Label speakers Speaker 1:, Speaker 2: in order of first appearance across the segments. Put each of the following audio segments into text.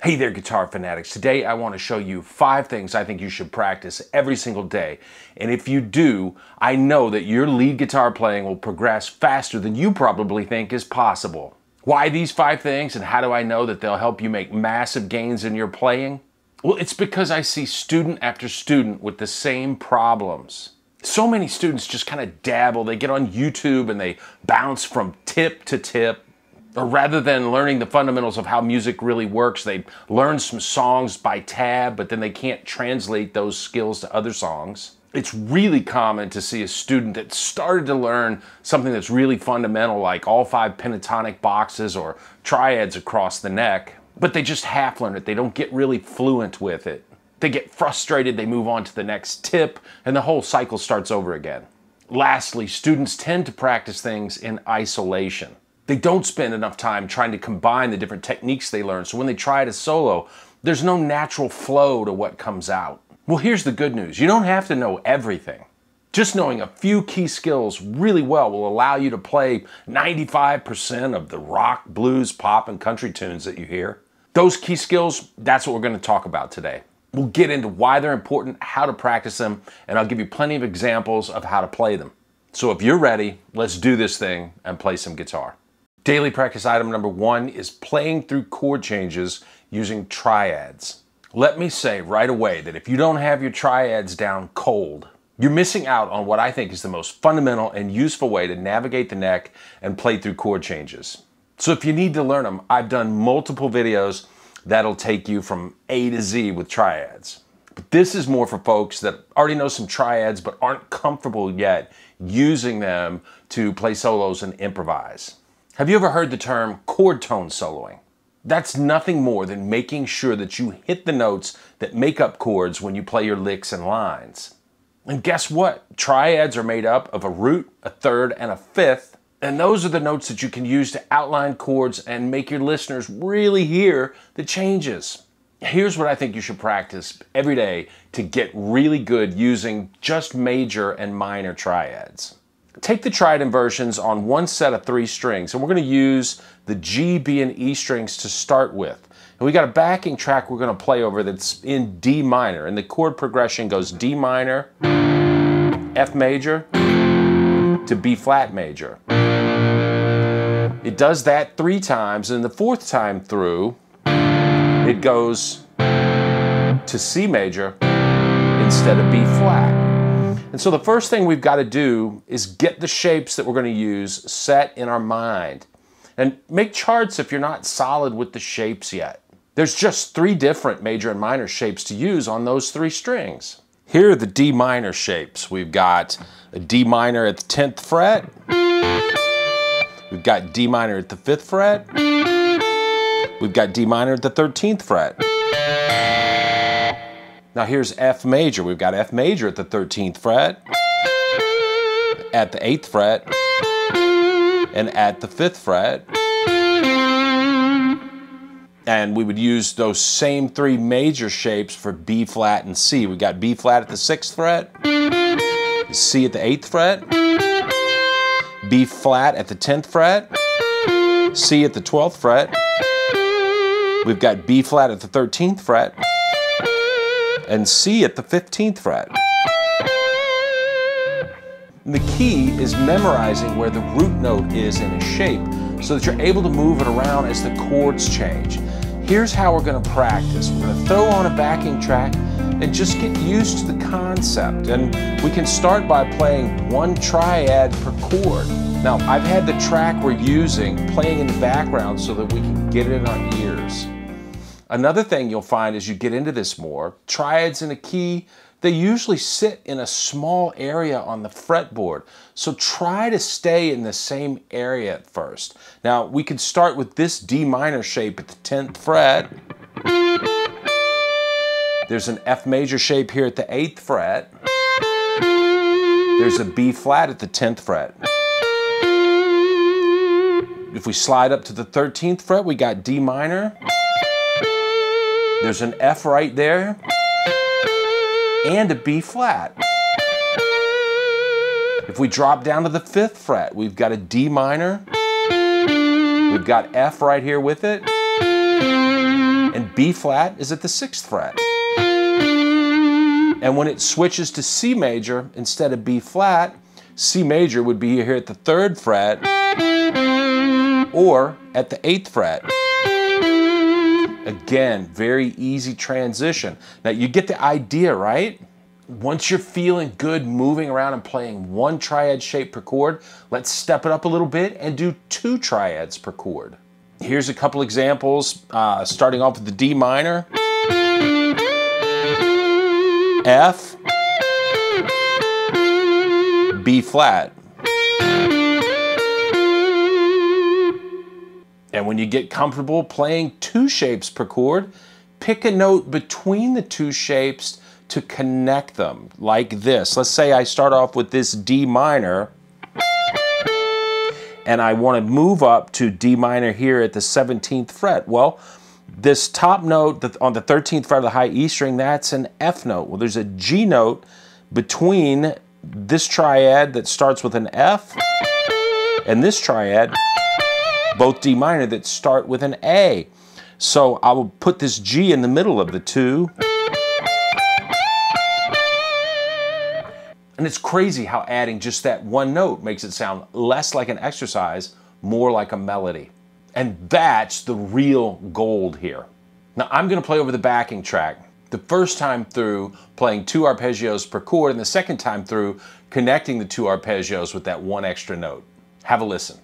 Speaker 1: Hey there, guitar fanatics. Today I want to show you 5 things I think you should practice every single day. And if you do, I know that your lead guitar playing will progress faster than you probably think is possible. Why these 5 things, and how do I know that they'll help you make massive gains in your playing? Well, it's because I see student after student with the same problems. So many students just kind of dabble. They get on YouTube and they bounce from tip to tip. Or rather than learning the fundamentals of how music really works, they learn some songs by tab, but then they can't translate those skills to other songs. It's really common to see a student that started to learn something that's really fundamental, like all 5 pentatonic boxes or triads across the neck, but they just half learn it. They don't get really fluent with it. They get frustrated, they move on to the next tip, and the whole cycle starts over again. Lastly, students tend to practice things in isolation. They don't spend enough time trying to combine the different techniques they learn, so when they try it as solo, there's no natural flow to what comes out. Well, here's the good news. You don't have to know everything. Just knowing a few key skills really well will allow you to play 95% of the rock, blues, pop, and country tunes that you hear. Those key skills, that's what we're going to talk about today. We'll get into why they're important, how to practice them, and I'll give you plenty of examples of how to play them. So if you're ready, let's do this thing and play some guitar. Daily practice item number 1 is playing through chord changes using triads. Let me say right away that if you don't have your triads down cold, you're missing out on what I think is the most fundamental and useful way to navigate the neck and play through chord changes. So if you need to learn them, I've done multiple videos that'll take you from A to Z with triads. But this is more for folks that already know some triads but aren't comfortable yet using them to play solos and improvise. Have you ever heard the term chord tone soloing? That's nothing more than making sure that you hit the notes that make up chords when you play your licks and lines. And guess what? Triads are made up of a root, a third, and a fifth, and those are the notes that you can use to outline chords and make your listeners really hear the changes. Here's what I think you should practice every day to get really good using just major and minor triads. Take the triad inversions on one set of 3 strings, and we're going to use the G, B, and E strings to start with. And we got a backing track we're going to play over that's in D minor, and the chord progression goes D minor, F major, to B flat major. It does that 3 times, and the 4th time through, it goes to C major instead of B flat. And so the first thing we've got to do is get the shapes that we're going to use set in our mind. And make charts if you're not solid with the shapes yet. There's just 3 different major and minor shapes to use on those 3 strings. Here are the D minor shapes. We've got a D minor at the 10th fret. We've got D minor at the 5th fret. We've got D minor at the 13th fret. Now here's F major. We've got F major at the 13th fret, at the 8th fret, and at the 5th fret. And we would use those same 3 major shapes for B flat and C. We've got B flat at the 6th fret, C at the 8th fret, B flat at the 10th fret, C at the 12th fret. We've got B flat at the 13th fret, and C at the 15th fret. And the key is memorizing where the root note is in a shape so that you're able to move it around as the chords change. Here's how we're going to practice. We're going to throw on a backing track and just get used to the concept. And we can start by playing 1 triad per chord. Now, I've had the track we're using playing in the background so that we can get it in our ears. Another thing you'll find as you get into this more, triads in a key, they usually sit in a small area on the fretboard. So try to stay in the same area at first. Now, we could start with this D minor shape at the 10th fret. There's an F major shape here at the 8th fret. There's a B flat at the 10th fret. If we slide up to the 13th fret, we got D minor. There's an F right there, and a B flat. If we drop down to the 5th fret, we've got a D minor, we've got F right here with it, and B flat is at the 6th fret. And when it switches to C major, instead of B flat, C major would be here at the 3rd fret or at the 8th fret. Again, very easy transition. Now you get the idea, right? Once you're feeling good moving around and playing 1 triad shape per chord, let's step it up a little bit and do 2 triads per chord. Here's a couple examples, starting off with the D minor, F, B flat. And when you get comfortable playing 2 shapes per chord, pick a note between the 2 shapes to connect them, like this. Let's say I start off with this D minor, and I want to move up to D minor here at the 17th fret. Well, this top note on the 13th fret of the high E string, that's an F note. Well, there's a G note between this triad that starts with an F and this triad, both D minor, that start with an A. So I will put this G in the middle of the 2. And it's crazy how adding just that 1 note makes it sound less like an exercise, more like a melody. And that's the real gold here. Now I'm going to play over the backing track. The first time through playing 2 arpeggios per chord, and the second time through connecting the 2 arpeggios with that 1 extra note. Have a listen.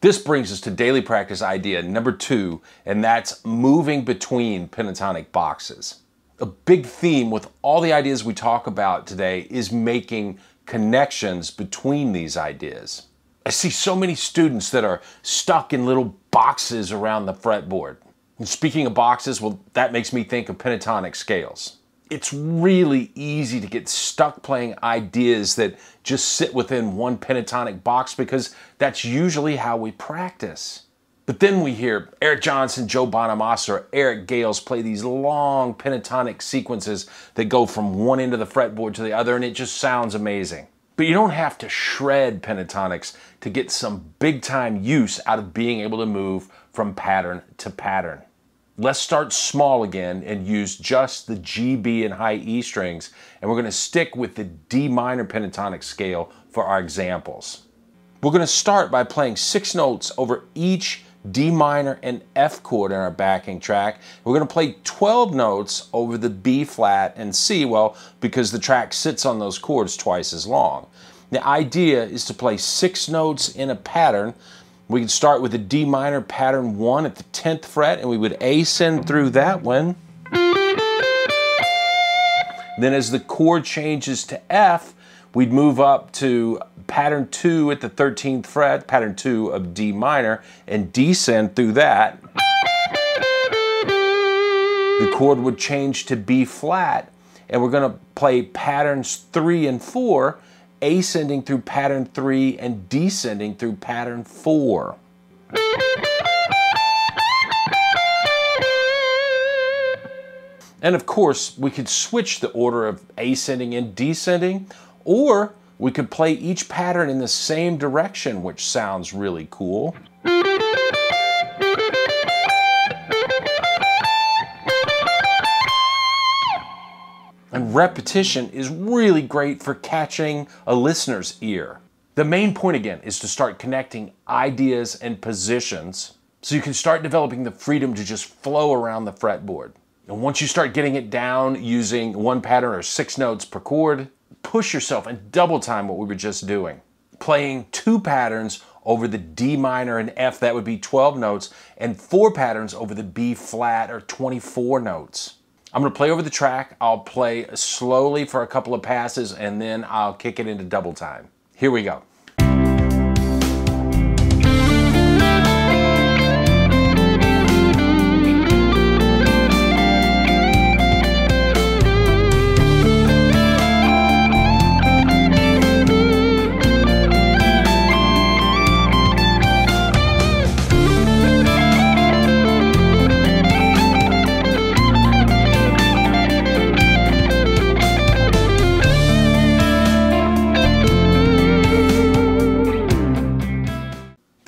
Speaker 1: This brings us to daily practice idea number 2, and that's moving between pentatonic boxes. A big theme with all the ideas we talk about today is making connections between these ideas. I see so many students that are stuck in little boxes around the fretboard. And speaking of boxes, well, that makes me think of pentatonic scales. It's really easy to get stuck playing ideas that just sit within one pentatonic box because that's usually how we practice. But then we hear Eric Johnson, Joe Bonamassa, or Eric Gales play these long pentatonic sequences that go from one end of the fretboard to the other, and it just sounds amazing. But you don't have to shred pentatonics to get some big-time use out of being able to move from pattern to pattern. Let's start small again and use just the G, B, and high E strings, and we're going to stick with the D minor pentatonic scale for our examples. We're going to start by playing 6 notes over each D minor and F chord in our backing track. We're going to play 12 notes over the B flat and C, well, because the track sits on those chords twice as long. The idea is to play 6 notes in a pattern. We can start with a D minor pattern 1 at the 10th fret, and we would ascend through that one. Then as the chord changes to F, we'd move up to pattern 2 at the 13th fret, pattern 2 of D minor, and descend through that. The chord would change to B flat, and we're going to play patterns 3 and 4, ascending through pattern 3 and descending through pattern 4. And of course, we could switch the order of ascending and descending, or we could play each pattern in the same direction, which sounds really cool. And repetition is really great for catching a listener's ear. The main point again is to start connecting ideas and positions so you can start developing the freedom to just flow around the fretboard. And once you start getting it down using one pattern or 6 notes per chord, push yourself and double time what we were just doing. Playing 2 patterns over the D minor and F, that would be 12 notes, and 4 patterns over the B flat, or 24 notes. I'm going to play over the track. I'll play slowly for a couple of passes, and then I'll kick it into double time. Here we go.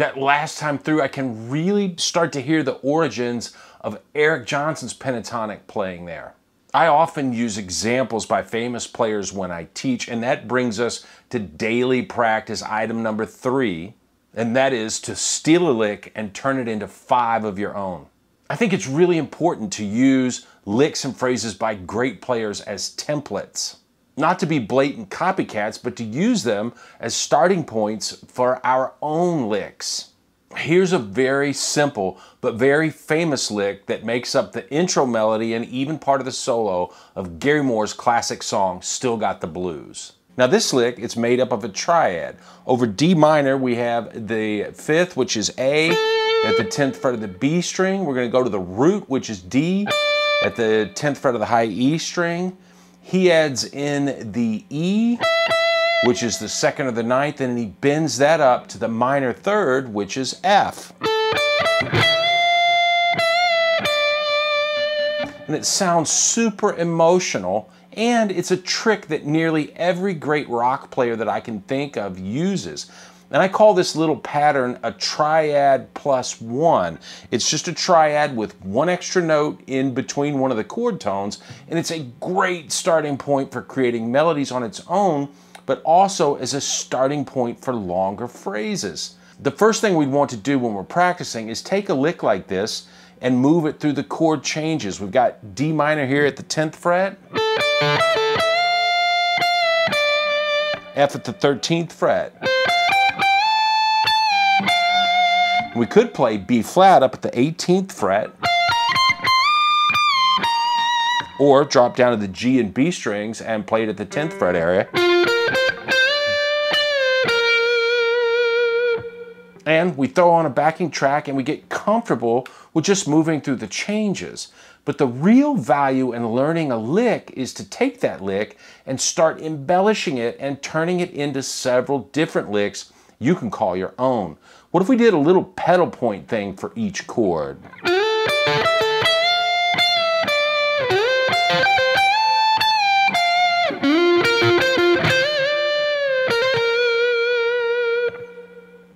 Speaker 1: That last time through, I can really start to hear the origins of Eric Johnson's pentatonic playing there. I often use examples by famous players when I teach, and that brings us to daily practice item number 3, and that is to steal a lick and turn it into 5 of your own. I think it's really important to use licks and phrases by great players as templates. Not to be blatant copycats, but to use them as starting points for our own licks. Here's a very simple but very famous lick that makes up the intro melody and even part of the solo of Gary Moore's classic song, Still Got the Blues. Now this lick, it's made up of a triad. Over D minor, we have the 5th, which is A, at the 10th fret of the B string. We're gonna go to the root, which is D, at the 10th fret of the high E string. He adds in the E, which is the 2nd of the 9th, and he bends that up to the minor 3rd, which is F. And it sounds super emotional, and it's a trick that nearly every great rock player that I can think of uses. And I call this little pattern a triad plus 1. It's just a triad with 1 extra note in between one of the chord tones, and it's a great starting point for creating melodies on its own, but also as a starting point for longer phrases. The first thing we'd want to do when we're practicing is take a lick like this and move it through the chord changes. We've got D minor here at the 10th fret, F at the 13th fret. We could play B flat up at the 18th fret, or drop down to the G and B strings and play it at the 10th fret area. And we throw on a backing track and we get comfortable with just moving through the changes. But the real value in learning a lick is to take that lick and start embellishing it and turning it into several different licks you can call your own. What if we did a little pedal point thing for each chord?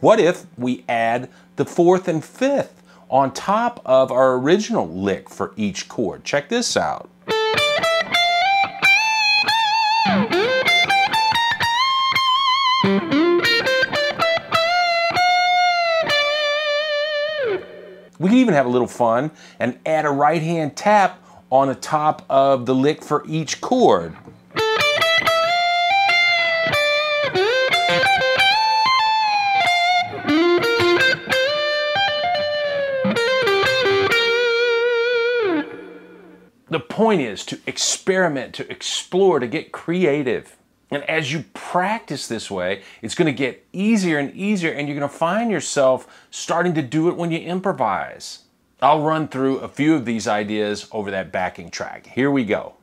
Speaker 1: What if we add the 4th and 5th on top of our original lick for each chord? Check this out. We can even have a little fun and add a right hand tap on the top of the lick for each chord. The point is to experiment, to explore, to get creative. And as you practice this way, it's going to get easier and easier, and you're going to find yourself starting to do it when you improvise. I'll run through a few of these ideas over that backing track. Here we go.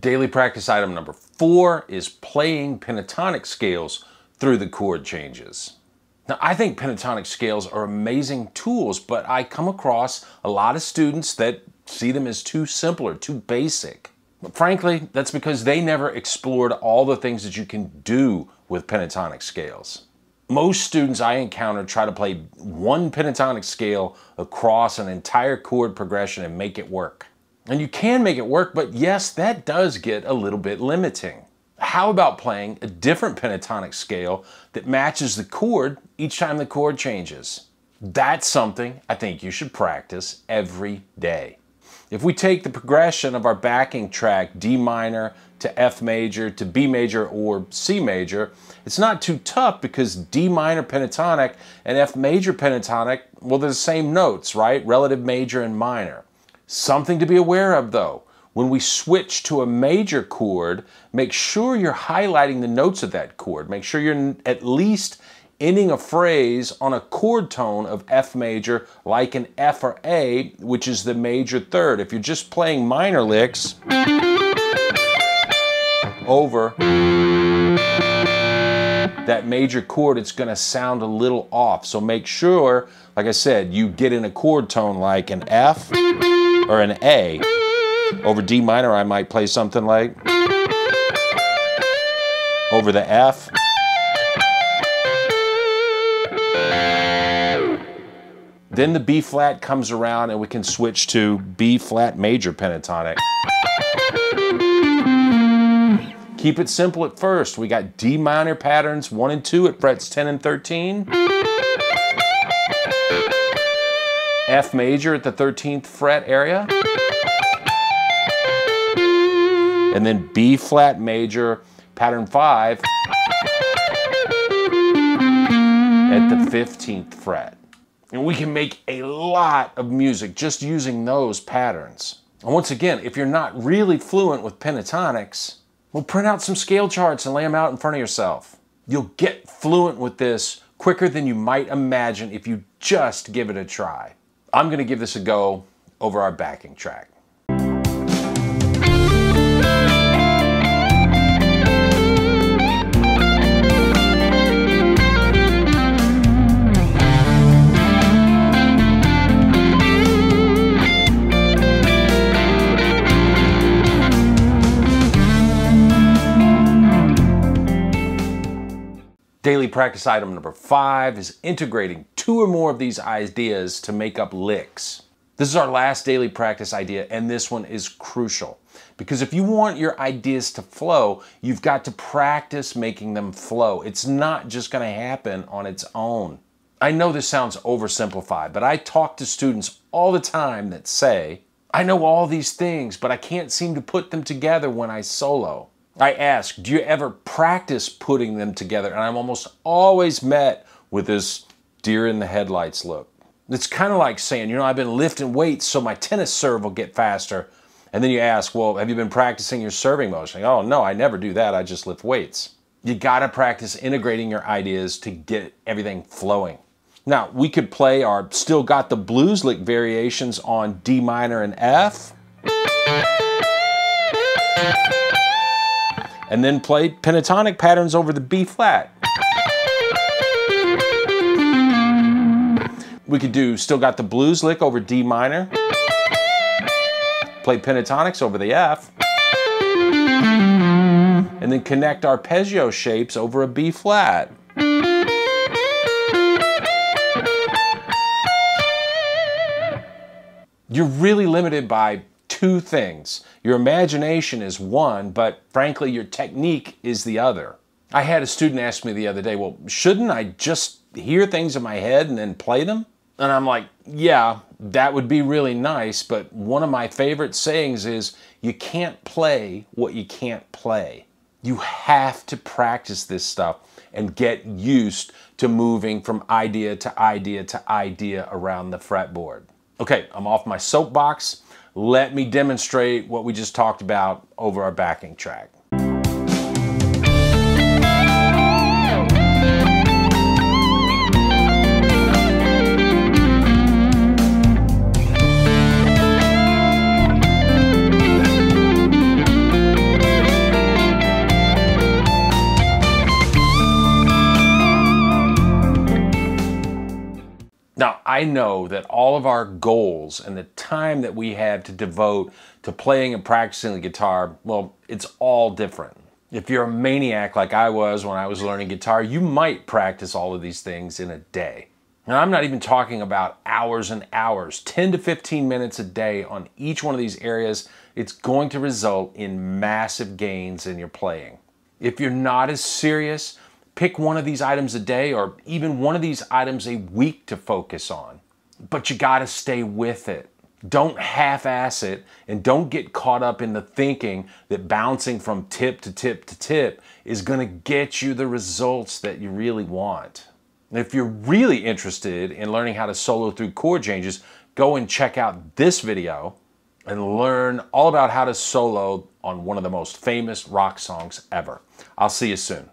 Speaker 1: Daily practice item number 4 is playing pentatonic scales through the chord changes. Now, I think pentatonic scales are amazing tools, but I come across a lot of students that see them as too simple or too basic. But frankly, that's because they never explored all the things that you can do with pentatonic scales. Most students I encounter try to play one pentatonic scale across an entire chord progression and make it work. And you can make it work, but yes, that does get a little bit limiting. How about playing a different pentatonic scale that matches the chord each time the chord changes? That's something I think you should practice every day. If we take the progression of our backing track, D minor to F major to B major or C major, it's not too tough because D minor pentatonic and F major pentatonic, well, they're the same notes, right? Relative major and minor. Something to be aware of though, when we switch to a major chord, make sure you're highlighting the notes of that chord. Make sure you're at least ending a phrase on a chord tone of F major like an F or A, which is the major third. If you're just playing minor licks, over that major chord, it's going to sound a little off. So make sure, like I said, you get in a chord tone like an F or an A. Over D minor, I might play something like over the F. Then the B flat comes around and we can switch to B flat major pentatonic. Keep it simple at first. We got D minor patterns 1 and 2 at frets 10 and 13. F major at the 13th fret area. And then B flat major pattern 5 at the 15th fret. And we can make a lot of music just using those patterns. And once again, if you're not really fluent with pentatonics, well, print out some scale charts and lay them out in front of yourself. You'll get fluent with this quicker than you might imagine if you just give it a try. I'm gonna give this a go over our backing track. Daily practice item number 5 is integrating 2 or more of these ideas to make up licks. This is our last daily practice idea, and this one is crucial. Because if you want your ideas to flow, you've got to practice making them flow. It's not just going to happen on its own. I know this sounds oversimplified, but I talk to students all the time that say, I know all these things, but I can't seem to put them together when I solo. I ask, do you ever practice putting them together? And I'm almost always met with this deer in the headlights look. It's kind of like saying, you know, I've been lifting weights so my tennis serve will get faster. And then you ask, well, have you been practicing your serving motion? Oh, no, I never do that. I just lift weights. You got to practice integrating your ideas to get everything flowing. Now, we could play our Still Got the Blues lick variations on D minor and F. And then play pentatonic patterns over the B flat. We could do Still Got the Blues lick over D minor. Play pentatonics over the F. And then connect arpeggio shapes over a B flat. You're really limited by 2 things. Your imagination is one, but frankly, your technique is the other. I had a student ask me the other day, well, shouldn't I just hear things in my head and then play them? And I'm like, yeah, that would be really nice, but one of my favorite sayings is, you can't play what you can't play. You have to practice this stuff and get used to moving from idea to idea to idea around the fretboard. Okay, I'm off my soapbox. Let me demonstrate what we just talked about over our backing track. Now, I know that all of our goals and the time that we have to devote to playing and practicing the guitar, well, it's all different. If you're a maniac like I was when I was learning guitar, you might practice all of these things in a day. And I'm not even talking about hours and hours, 10 to 15 minutes a day on each one of these areas. It's going to result in massive gains in your playing. If you're not as serious, pick one of these items a day or even one of these items a week to focus on. But you gotta stay with it. Don't half-ass it, and don't get caught up in the thinking that bouncing from tip to tip to tip is gonna get you the results that you really want. And if you're really interested in learning how to solo through chord changes, go and check out this video and learn all about how to solo on one of the most famous rock songs ever. I'll see you soon.